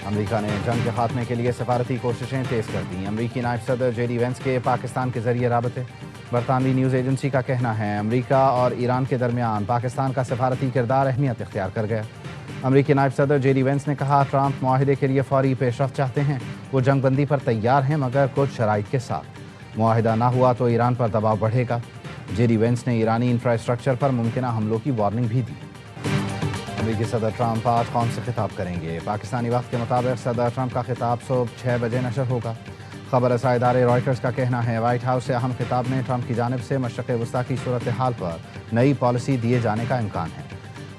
امریکہ نے جنگ کے خاتمے کے لیے سفارتی کوششیں تیز کر دیں۔ امریکی نائب صدر جے ڈی وینس کے پاکستان کے ذریعے رابطے۔ برطانوی نیوز ایجنسی کا کہنا ہے امریکہ اور ایران کے درمیان پاکستان کا سفارتی کردار اہمیت اختیار کر گیا۔ امریکی نائب صدر جے ڈی وینس نے کہا ٹرمپ معاہدے کے لیے فوری پیش رفت چاہتے ہیں، وہ جنگ بندی پر تیار ہیں مگر کچھ شرائط کے ساتھ۔ معاہدہ نہ ہوا تو ایران پر دباؤ بڑھے گا۔ جے ڈی وینس نے ایرانی انفراسٹرکچر پر ممکنہ حملوں کی وارننگ بھی دی۔ امریکی صدر ٹرمپ آج قوم سے خطاب کریں گے۔ پاکستانی وقت کے مطابق صدر ٹرمپ کا خطاب صبح 6 بجے نشر ہوگا۔ خبر رساں ادارے رائٹرز کا کہنا ہے وائٹ ہاؤس سے اہم خطاب میں ٹرمپ کی جانب سے مشرق وسطیٰ کی صورتحال پر نئی پالیسی دیے جانے کا امکان ہے۔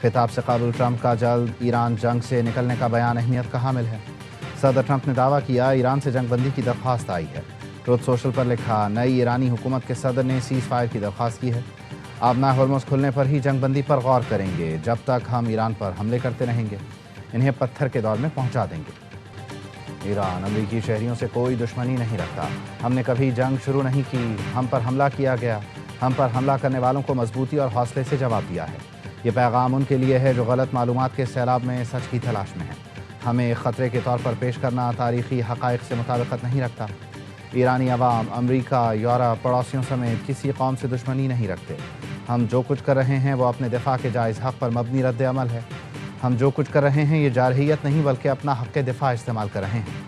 خطاب سے قبل ٹرمپ کا جلد ایران جنگ سے نکلنے کا بیان اہمیت کا حامل ہے۔ صدر ٹرمپ نے دعویٰ کیا ایران سے جنگ بندی کی درخواست آئی ہے۔ ٹروتھ سوشل پر لکھا نئی ایرانی حکومت کے صدر نے سیز فائر کی درخواست کی ہے۔ آبنائے ہرمز کھلنے پر ہی جنگ بندی پر غور کریں گے، جب تک ہم ایران پر حملے کرتے رہیں گے انہیں پتھر کے دور میں پہنچا دیں گے۔ ایران امریکی شہریوں سے کوئی دشمنی نہیں رکھتا، ہم نے کبھی جنگ شروع نہیں کی، ہم پر حملہ کیا گیا، ہم پر حملہ کرنے والوں کو مضبوطی اور حوصلے سے جواب دیا ہے۔ یہ پیغام ان کے لیے ہے جو غلط معلومات کے سیلاب میں سچ کی تلاش میں ہیں۔ ہمیں خطرے کے طور پر پیش کرنا تاریخی حقائق سے مطابقت نہیں رکھتا۔ ایرانی عوام امریکہ، یورپ، پڑوسیوں سمیت کسی قوم سے دشمنی نہیں رکھتے۔ ہم جو کچھ کر رہے ہیں وہ اپنے دفاع کے جائز حق پر مبنی رد عمل ہے۔ ہم جو کچھ کر رہے ہیں یہ جارحیت نہیں بلکہ اپنا حق دفاع استعمال کر رہے ہیں۔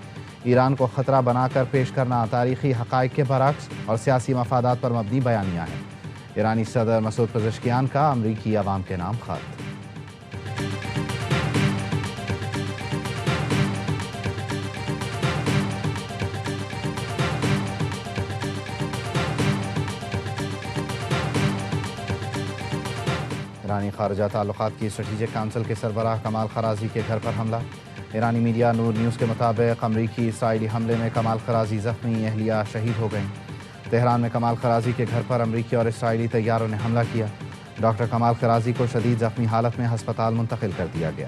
ایران کو خطرہ بنا کر پیش کرنا تاریخی حقائق کے برعکس اور سیاسی مفادات پر مبنی بیانیہ ہے۔ ایرانی صدر مسعود پزشکیان کا امریکی عوام کے نام خط۔ ایرانی خارجہ تعلقات کی اسٹریٹجک کونسل کے سربراہ کمال خرازی کے گھر پر حملہ۔ ایرانی میڈیا نور نیوز کے مطابق امریکی اسرائیلی حملے میں کمال خرازی زخمی، اہلیہ شہید ہو گئیں۔ تہران میں کمال خرازی کے گھر پر امریکی اور اسرائیلی طیاروں نے حملہ کیا۔ ڈاکٹر کمال خرازی کو شدید زخمی حالت میں ہسپتال منتقل کر دیا گیا۔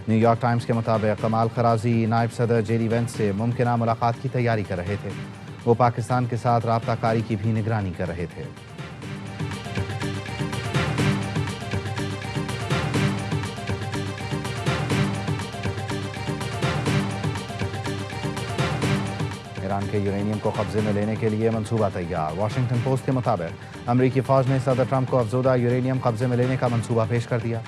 نیو یارک ٹائمز کے مطابق کمال خرازی نائب صدر جے ڈی وینس سے ممکنہ ملاقات کی تیاری کر رہے تھے۔ وہ پاکستان کے ساتھ رابطہ کاری کی بھی نگرانی کر رہے تھے۔ ایران کے یورینیم کو قبضے میں لینے کے لیے منصوبہ تیار۔ واشنگٹن پوسٹ کے مطابق امریکی فوج نے صدر ٹرمپ کو افزودہ یورینیم قبضے میں لینے کا منصوبہ پیش کر دیا۔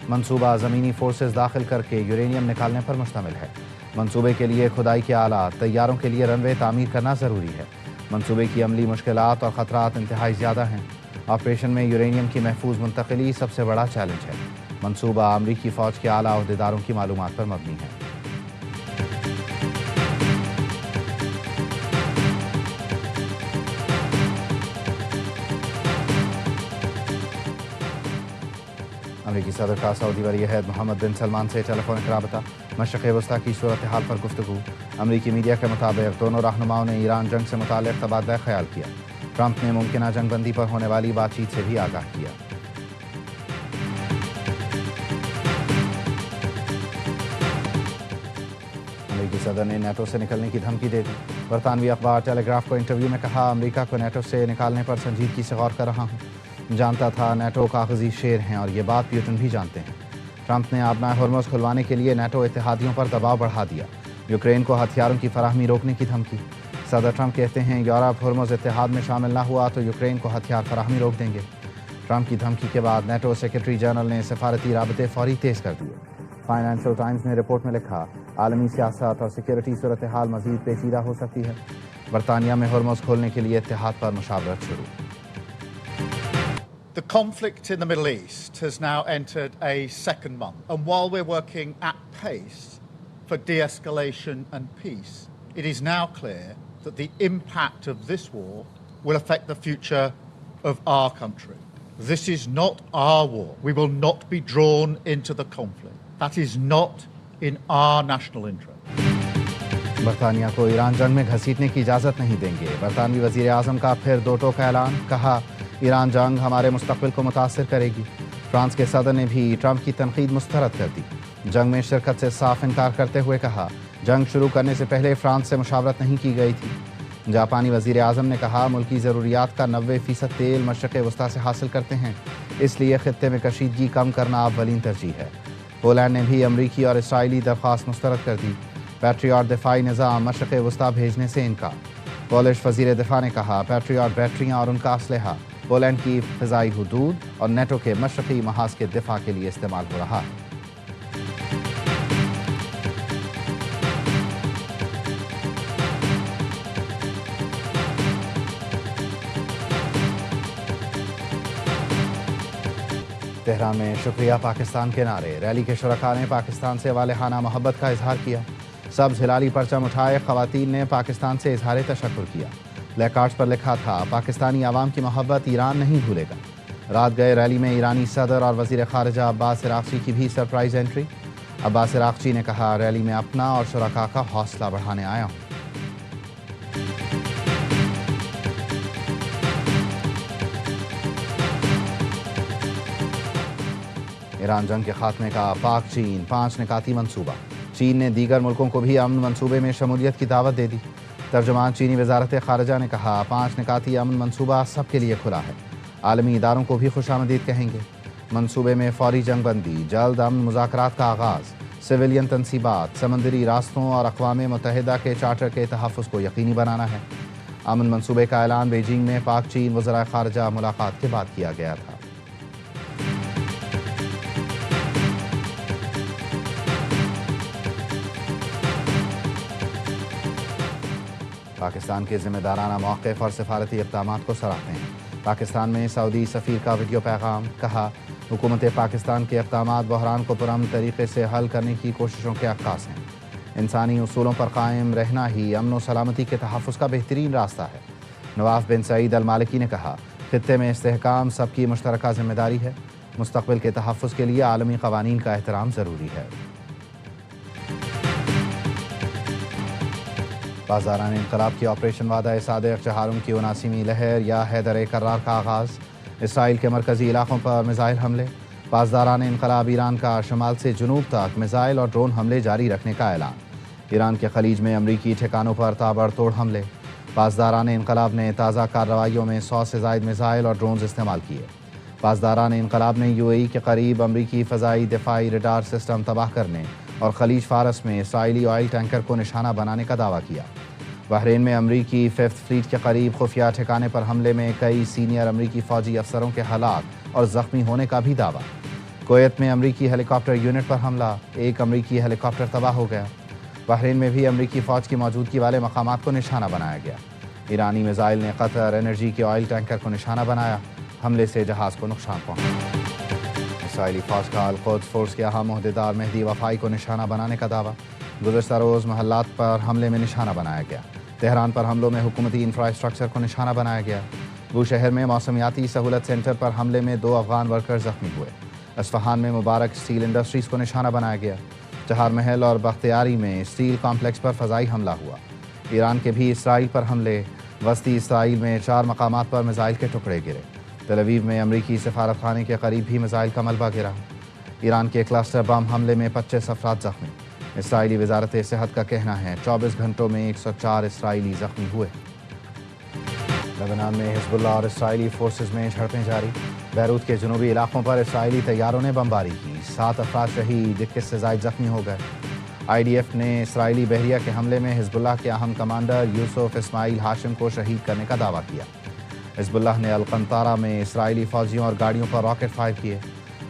منصوبہ زمینی فورسز داخل کر کے یورینیم نکالنے پر مشتمل ہے۔ منصوبے کے لیے کھدائی کے آلات، طیاروں کے لیے رن وے تعمیر کرنا ضروری ہے۔ منصوبے کی عملی مشکلات اور خطرات انتہائی زیادہ ہیں۔ آپریشن میں یورینیم کی محفوظ منتقلی سب سے بڑا چیلنج ہے۔ منصوبہ امریکی فوج کے اعلیٰ عہدیداروں کی معلومات پر مبنی ہے۔ امریکی صدر کا سعودی ولی عہد محمد بن سلمان سے ٹیلی فونک رابطہ۔ مشرق وسطیٰ کی صورتحال پر گفتگو۔ امریکی میڈیا کے مطابق دونوں رہنماؤں نے ایران جنگ سے متعلق تبادلہ خیال کیا۔ ٹرمپ نے ممکنہ جنگ بندی پر ہونے والی بات چیت سے بھی آگاہ کیا۔ امریکی صدر نے نیٹو سے نکلنے کی دھمکی دے دی۔ برطانوی اخبار ٹیلی گراف کو انٹرویو میں کہا امریکہ کو نیٹو سے نکالنے پر سنجیدگی سے غور کر رہا ہوں۔ جانتا تھا نیٹو کاغذی شیر ہیں اور یہ بات پیوٹن بھی جانتے ہیں۔ ٹرمپ نے آبنائے ہرمز کھلوانے کے لیے نیٹو اتحادیوں پر دباؤ بڑھا دیا۔ یوکرین کو ہتھیاروں کی فراہمی روکنے کی دھمکی۔ صدر ٹرمپ کہتے ہیں یورپ ہرمز اتحاد میں شامل نہ ہوا تو یوکرین کو ہتھیار فراہمی روک دیں گے۔ ٹرمپ کی دھمکی کے بعد نیٹو سیکرٹری جنرل نے سفارتی رابطے فوری تیز کر دیے۔ فائنینشل ٹائمز نے رپورٹ میں لکھا عالمی سیاست اور سیکورٹی صورتحال مزید پیچیدہ ہو سکتی ہے۔ برطانیہ میں ہرمز کھولنے کے لیے اتحاد پر مشاورت شروع۔ The conflict in the Middle East has now entered a second month, and while we're working at pace for de-escalation and peace, it is now clear that the impact of this war will affect the future of our country. This is not our war. We will not be drawn into the conflict. That is not in our national interest. برطانیہ کو ایران جنگ میں گھسیٹنے کی اجازت نہیں دیں گے۔ برطانوی وزیر اعظم کا پھر دو ٹوک اعلان، کہا ایران جنگ ہمارے مستقبل کو متاثر کرے گی۔ فرانس کے صدر نے بھی ٹرمپ کی تنقید مسترد کر دی۔ جنگ میں شرکت سے صاف انکار کرتے ہوئے کہا جنگ شروع کرنے سے پہلے فرانس سے مشاورت نہیں کی گئی تھی۔ جاپانی وزیر اعظم نے کہا ملکی ضروریات کا 90% تیل مشرق وسطیٰ سے حاصل کرتے ہیں، اس لیے خطے میں کشیدگی کم کرنا اولین ترجیح ہے۔ پولینڈ نے بھی امریکی اور اسرائیلی درخواست مسترد کر دی۔ پیٹریاٹ دفاعی نظام مشرق وسطی بھیجنے سے انکار۔ پولش وزیر دفاع نے کہا پیٹریاٹ بیٹریاں اور ان کا اسلحہ پولینڈ کی فضائی حدود اور نیٹو کے مشرقی محاذ کے دفاع کے لیے استعمال ہو رہا ہے۔ تہران میں شکریہ پاکستان کے نعرے، ریلی کے شرکاء نے پاکستان سے والہانہ محبت کا اظہار کیا۔ سبز ہلالی پرچم اٹھائے خواتین نے پاکستان سے اظہار تشکر کیا۔ بلیک کارڈز پر لکھا تھا پاکستانی عوام کی محبت ایران نہیں بھولے گا۔ رات گئے ریلی میں ایرانی صدر اور وزیر خارجہ عباس عراقچی کی بھی سرپرائز انٹری۔ عباس عراقچی نے کہا ریلی میں اپنا اور شرکاء کا حوصلہ بڑھانے آیا ہوں۔ ایران جنگ کے خاتمے کا پاک چین 5 نکاتی منصوبہ، چین نے دیگر ملکوں کو بھی امن منصوبے میں شمولیت کی دعوت دے دی۔ ترجمان چینی وزارت خارجہ نے کہا 5 نکاتی امن منصوبہ سب کے لیے کھلا ہے، عالمی اداروں کو بھی خوش آمدید کہیں گے۔ منصوبے میں فوری جنگ بندی، جلد امن مذاکرات کا آغاز، سویلین تنصیبات، سمندری راستوں اور اقوام متحدہ کے چارٹر کے تحفظ کو یقینی بنانا ہے۔ امن منصوبے کا اعلان بیجنگ میں پاک چین وزرائے خارجہ ملاقات کے بعد کیا گیا تھا۔ پاکستان کے ذمہ دارانہ موقف اور سفارتی اقدامات کو سراہتے ہیں۔ پاکستان میں سعودی سفیر کا ویڈیو پیغام، کہا حکومت پاکستان کے اقدامات بحران کو پرامن طریقے سے حل کرنے کی کوششوں کے عکاس ہیں۔ انسانی اصولوں پر قائم رہنا ہی امن و سلامتی کے تحفظ کا بہترین راستہ ہے۔ نواف بن سعید المالکی نے کہا خطے میں استحکام سب کی مشترکہ ذمہ داری ہے، مستقبل کے تحفظ کے لیے عالمی قوانین کا احترام ضروری ہے۔ پاسداران انقلاب کی آپریشن وعدہ صادق چہارم کی 79ویں لہر یا حیدر کرار کا آغاز، اسرائیل کے مرکزی علاقوں پر میزائل حملے، پاسداران انقلاب ایران کا شمال سے جنوب تک میزائل اور ڈرون حملے جاری رکھنے کا اعلان، ایران کے خلیج میں امریکی ٹھکانوں پر تابڑ توڑ حملے، پاسداران انقلاب نے تازہ کارروائیوں میں 100 سے زائد میزائل اور ڈرونز استعمال کیے، پاسداران انقلاب نے UAE کے قریب امریکی فضائی دفاعی ریڈار سسٹم تباہ کرنے اور خلیج فارس میں اسرائیلی آئل ٹینکر کو نشانہ بنانے کا دعویٰ کیا۔ بحرین میں امریکی 5th فلیٹ کے قریب خفیہ ٹھکانے پر حملے میں کئی سینئر امریکی فوجی افسروں کے ہلاک اور زخمی ہونے کا بھی دعویٰ۔ کویت میں امریکی ہیلی کاپٹر یونٹ پر حملہ، ایک امریکی ہیلی کاپٹر تباہ ہو گیا۔ بحرین میں بھی امریکی فوج کی موجودگی والے مقامات کو نشانہ بنایا گیا۔ ایرانی میزائل نے قطر انرجی کے آئل ٹینکر کو نشانہ بنایا، حملے سے جہاز کو نقصان پہنچا۔ اسرائیلی فوج کا القدس فورس کے اہم عہدیدار مہدی وفائی کو نشانہ بنانے کا دعویٰ، گزشتہ روز محلات پر حملے میں نشانہ بنایا گیا۔ تہران پر حملوں میں حکومتی انفراسٹرکچر کو نشانہ بنایا گیا۔ بوشہر میں موسمیاتی سہولت سینٹر پر حملے میں 2 افغان ورکر زخمی ہوئے۔ اصفہان میں مبارک اسٹیل انڈسٹریز کو نشانہ بنایا گیا۔ چہار محل اور بختیاری میں اسٹیل کمپلیکس پر فضائی حملہ ہوا۔ ایران کے بھی اسرائیل پر حملے، وسطی اسرائیل میں 4 مقامات پر میزائل کے ٹکڑے گرے۔ تل ابیب میں امریکی سفارت خانے کے قریب بھی میزائل کا ملبہ گرا۔ ایران کے کلسٹر بم حملے میں 25 افراد زخمی۔ اسرائیلی وزارت صحت کا کہنا ہے 24 گھنٹوں میں 104 اسرائیلی زخمی ہوئے۔ لبنان میں حزب اللہ اور اسرائیلی فورسز میں جھڑپیں جاری، بیروت کے جنوبی علاقوں پر اسرائیلی طیاروں نے بمباری کی، 7 افراد شہید، 21 سے زائد زخمی ہو گئے۔ IDF نے اسرائیلی بحریہ کے حملے میں حزب اللہ کے اہم کمانڈر یوسف اسماعیل ہاشم کو شہید کرنے کا دعویٰ کیا۔ حزب اللہ نے القنطارہ میں اسرائیلی فوجیوں اور گاڑیوں پر راکٹ فائر کیے۔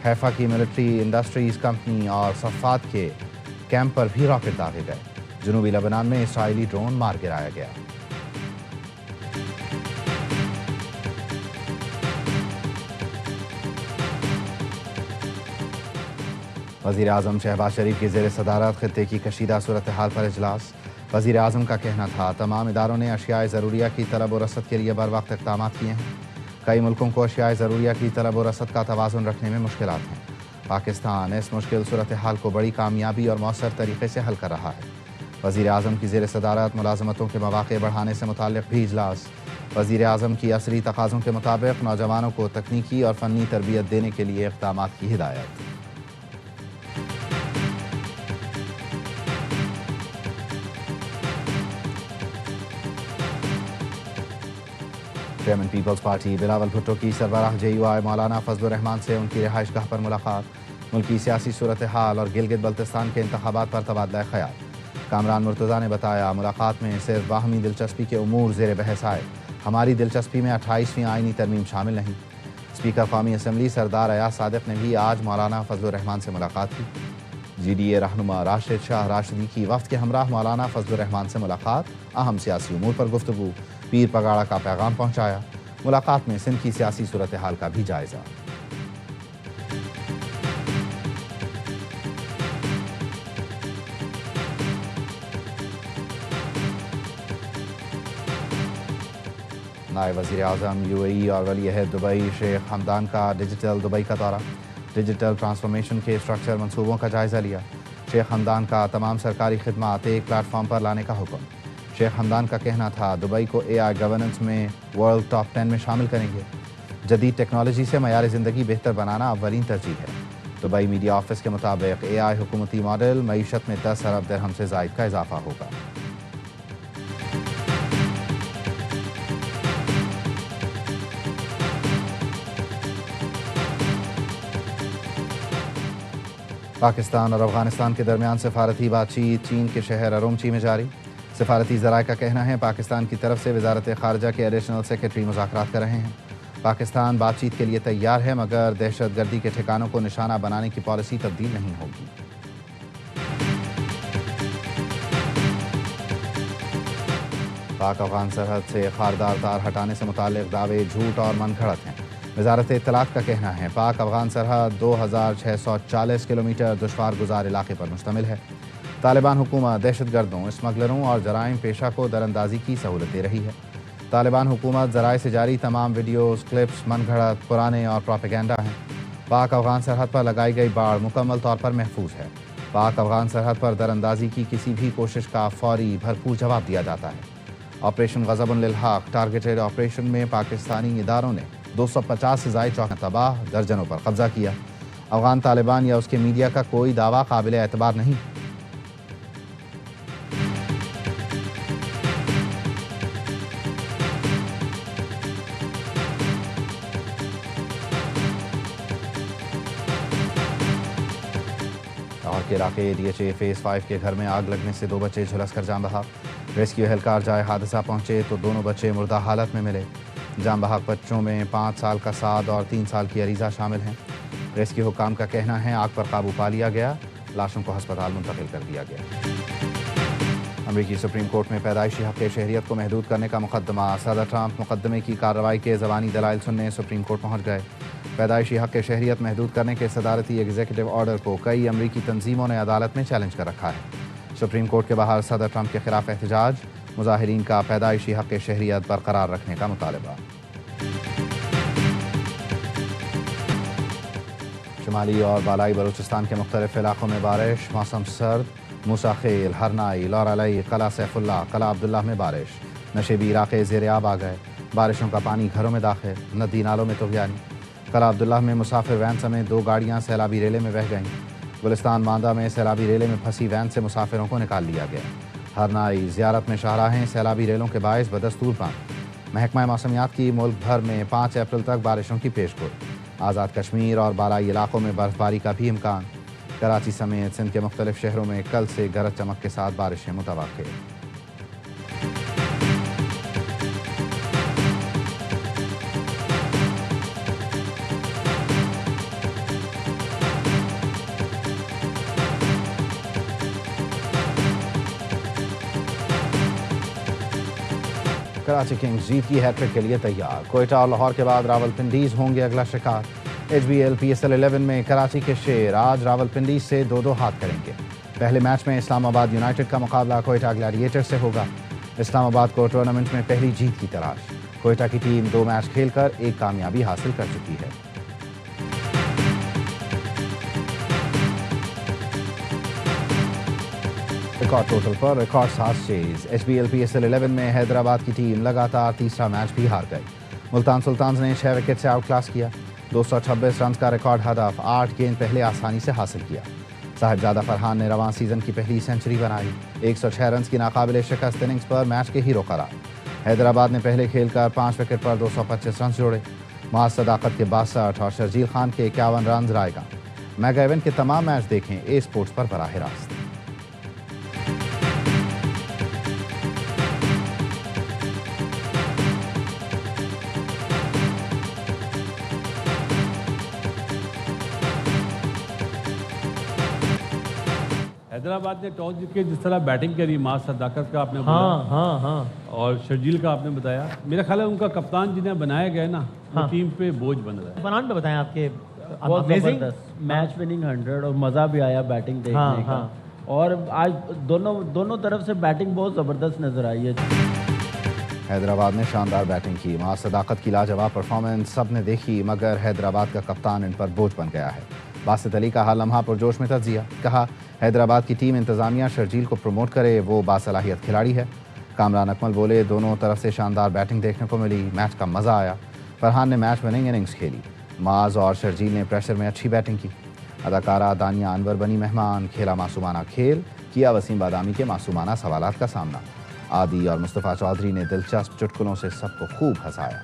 حیفا کی ملٹری انڈسٹریز کمپنی اور صفات کے کیمپ پر بھی راکٹ داغے گئے۔ جنوبی لبنان میں اسرائیلی ڈرون مار گرایا گیا۔ وزیر اعظم شہباز شریف کی زیر صدارت خطے کی کشیدہ صورتحال پر اجلاس، وزیر اعظم کا کہنا تھا تمام اداروں نے اشیاء ضروریہ کی طلب و رسد کے لیے بروقت اقدامات کیے ہیں۔ کئی ملکوں کو اشیاء ضروریہ کی طلب و رسد کا توازن رکھنے میں مشکلات ہیں۔ پاکستان اس مشکل صورتحال کو بڑی کامیابی اور مؤثر طریقے سے حل کر رہا ہے۔ وزیر اعظم کی زیر صدارت ملازمتوں کے مواقع بڑھانے سے متعلق بھی اجلاس، وزیر اعظم کی عصری تقاضوں کے مطابق نوجوانوں کو تکنیکی اور فنی تربیت دینے کے لیے اقدامات کی ہدایت۔ Chairman peoples party Bilawal Bhutto کی سربراہ JUI مولانا فضل الرحمان سے ان کی رہائش گاہ پر ملاقات، ملکی سیاسی صورتحال اور گلگت بلتستان کے انتخابات پر تبادلہ خیال۔ کامران مرتضیٰ نے بتایا ملاقات میں صرف باہمی دلچسپی کے امور زیر بحث آئے. ہماری دلچسپی میں 28ویں آئینی ترمیم شامل نہیں. اسپیکر قومی اسمبلی سردار ایاز صادق نے بھی آج مولانا فضل الرحمان سے ملاقات کی. جی ڈی اے رہنما راشد شاہ راشدی کی وفد کے ہمراہ مولانا فضل الرحمان سے ملاقات. اہم سیاسی امور پر گفتگو. پیر پگاڑا کا پیغام پہنچایا. ملاقات میں سندھ کی سیاسی صورتحال کا بھی جائزہ. نائب وزیر اعظم یو اے ای اور ولی عہد دبئی شیخ حمدان کا ڈیجیٹل دبئی کا دورہ. ڈیجیٹل ٹرانسفارمیشن کے اسٹرکچر منصوبوں کا جائزہ لیا. شیخ حمدان کا تمام سرکاری خدمات ایک پلیٹ فارم پر لانے کا حکم. شیخ حمدان کا کہنا تھا دبئی کو اے آئی گورننس میں ورلڈ ٹاپ 10 میں شامل کریں گے. جدید ٹیکنالوجی سے معیار زندگی بہتر بنانا اولین ترجیح ہے. دبئی میڈیا آفس کے مطابق اے آئی حکومتی ماڈل معیشت میں 10 ارب درہم سے زائد کا اضافہ ہوگا. پاکستان اور افغانستان کے درمیان سفارتی بات چیت چین کے شہر ارومچی میں جاری. سفارتی ذرائع کا کہنا ہے پاکستان کی طرف سے وزارت خارجہ کے ایڈیشنل سیکرٹری مذاکرات کر رہے ہیں. پاکستان بات چیت کے لیے تیار ہے مگر دہشت گردی کے ٹھکانوں کو نشانہ بنانے کی پالیسی تبدیل نہیں ہوگی. پاک افغان سرحد سے خاردار تار ہٹانے سے متعلق دعوے جھوٹ اور من گھڑت ہیں. وزارت اطلاعات کا کہنا ہے پاک افغان سرحد 2640 کلومیٹر دشوار گزار علاقے پر مشتمل ہے. طالبان حکومت دہشت گردوں، اسمگلروں اور جرائم پیشہ کو دراندازی کی سہولت دے رہی ہے. طالبان حکومت ذرائع سے جاری تمام ویڈیوز، کلپس من گھڑت، پرانے اور پروپیگنڈا ہیں. پاک افغان سرحد پر لگائی گئی باڑ مکمل طور پر محفوظ ہے. پاک افغان سرحد پر دراندازی کی کسی بھی کوشش کا فوری بھرپور جواب دیا جاتا ہے. آپریشن غضب للحق ٹارگیٹڈ آپریشن میں پاکستانی اداروں نے 250 سے زائد چوکیاں تباہ، درجنوں پر قبضہ کیا. افغان طالبان یا اس کے میڈیا کا کوئی دعویٰ قابل اعتبار نہیں. لاہور کے علاقے ڈی ایچ اے فیز 5 کے گھر میں آگ لگنے سے 2 بچے جھلس کر جاں بحق. ریسکیو اہلکار جائے حادثہ پہنچے تو دونوں بچے مردہ حالت میں ملے. جاں بحق بچوں میں 5 سال کا سعد اور 3 سال کی عریضہ شامل ہیں. ریسکیو حکام کا کہنا ہے آگ پر قابو پا لیا گیا. لاشوں کو ہسپتال منتقل کر دیا گیا. امریکی سپریم کورٹ میں پیدائشی حق شہریت کو محدود کرنے کا مقدمہ. صدر ٹرمپ مقدمے کی کارروائی کے زبانی دلائل سننے سپریم کورٹ پہنچ گئے. پیدائشی حق شہریت محدود کرنے کے صدارتی ایگزیکٹو آرڈر کو کئی امریکی تنظیموں نے عدالت میں چیلنج کر رکھا ہے. سپریم کورٹ کے باہر صدر ٹرمپ کے خلاف احتجاج. مظاہرین کا پیدائشی حق شہریت برقرار رکھنے کا مطالبہ. شمالی اور بالائی بلوچستان کے مختلف علاقوں میں بارش. موسم سرد. موسیٰ خیل، ہرنائی، لورالئی، قلعہ سیف اللہ، قلعہ عبداللہ میں بارش. نشیبی علاقے زیر آب آ گئے. بارشوں کا پانی گھروں میں داخل. ندی نالوں میں طغیانی. قلعہ عبداللہ میں مسافر وین سمیت 2 گاڑیاں سیلابی ریلے میں بہہ گئیں. گلستان ماندہ میں سیلابی ریلے میں پھنسی وین سے مسافروں کو نکال لیا گیا. ہرنائی زیارت میں شاہراہیں سیلابی ریلوں کے باعث بدستور بند. محکمہ موسمیات کی ملک بھر میں 5 اپریل تک بارشوں کی پیشگوئی. آزاد کشمیر اور بالائی علاقوں میں برف باری کا بھی امکان. کراچی سمیت سندھ کے مختلف شہروں میں کل سے گرج چمک کے ساتھ بارشیں متوقع. کراچی کنگز جیت کی ہیٹ ٹرک کے لیے تیار. کوئٹہ اور لاہور کے بعد راولپنڈیز ہوں گے اگلا شکار. H B L P S L 11 میں کراچی کے شیر آج راولپنڈی سے 2-2 ہاتھ کریں گے. پہلے میچ میں اسلام آباد یونائیٹڈ کا مقابلہ کوئٹہ گلیڈیٹر سے ہوگا. اسلام آباد کو ٹورنامنٹ میں پہلی جیت کی تلاش. کوئٹہ کی ٹیم 2 میچ کھیل کر 1 کامیابی حاصل کر چکی ہے. ریکارڈ ٹوٹل پر record 7 chase. H B L P S L 11 میں حیدرآباد کی ٹیم لگاتار تیسرا میچ بھی ہار گئی. ملتان سلطانز نے 6 وکٹ سے آؤٹ کلاس کیا. 226 رنز کا ریکارڈ ہدف 8 گیند پہلے آسانی سے حاصل کیا. صاحبزادہ فرحان نے رواں سیزن کی پہلی سنچری بنائی. 106 رنز کی ناقابل شکست اننگز پر میچ کے ہیرو قرار. حیدرآباد نے پہلے کھیل کر 5 وکٹ پر 225 رنز جوڑے. معاذ صداقت کے 62 اور شرجیل خان کے 51 رنز رائے گاں. میگا ایونٹ کے تمام میچ دیکھیں اے اسپورٹس پر براہ راست. حیدرآباد نے ٹاس جیت کے جس طرح بیٹنگ کری، ماں صداقت کا آپ نے بولا اور شرجیل کا آپ نے بتایا، میرا خیال ہے ان کا کپتان جنہیں بنایا گیا نا وہ ٹیم پہ بوجھ بن رہا ہے۔ فرحان پہ بتائیں آپ کے بہت زبردست میچ وننگ 100 اور مزہ بھی آیا بیٹنگ دیکھنے کا، اور آج دونوں طرف سے بیٹنگ بہت زبردست نظر آئی ہے۔ حیدرآباد نے شاندار بیٹنگ کی، ماں صداقت کی لاجواب پرفارمنس سب نے دیکھی، مگر حیدرآباد کا کپتان ان پر بوجھ بن گیا ہے۔ باسط علی کا ہر لمحہ پرجوش میں تجزیہ، کہا حیدرآباد کی ٹیم انتظامیہ شرجیل کو پروموٹ کرے، وہ باصلاحیت کھلاڑی ہے۔ کامران اکمل بولے دونوں طرف سے شاندار بیٹنگ دیکھنے کو ملی، میچ کا مزہ آیا۔ فرحان نے میچ وننگ اننگز کھیلی، معاذ اور شرجیل نے پریشر میں اچھی بیٹنگ کی۔ اداکارہ دانیہ انور بنی مہمان، کھیلا معصومانہ کھیل، کیا وسیم بادامی کے معصومانہ سوالات کا سامنا۔ عادی اور مصطفیٰ چودھری نے دلچسپ چٹکلوں سے سب کو خوب ہنسایا۔